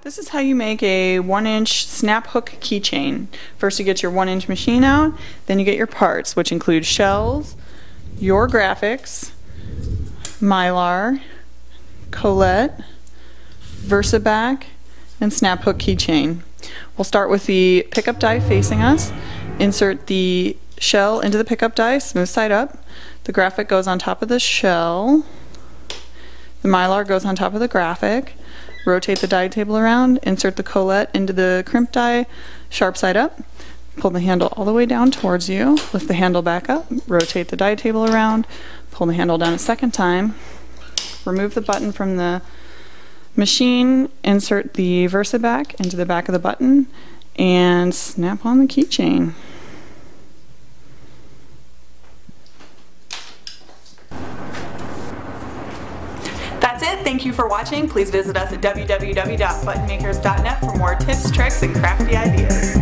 This is how you make a 1-inch snap hook keychain. First you get your 1-inch machine out, then you get your parts, which include shells, your graphics, mylar, colette, VersaBack, and snap hook keychain. We'll start with the pickup die facing us. Insert the shell into the pickup die, smooth side up. The graphic goes on top of the shell. The mylar goes on top of the graphic. Rotate the die table around, insert the colette into the crimp die, sharp side up. Pull the handle all the way down towards you, lift the handle back up, rotate the die table around, pull the handle down a second time, remove the button from the machine, insert the VersaBack into the back of the button, and snap on the keychain. That's it. Thank you for watching. Please visit us at www.buttonmakers.net for more tips, tricks, and crafty ideas.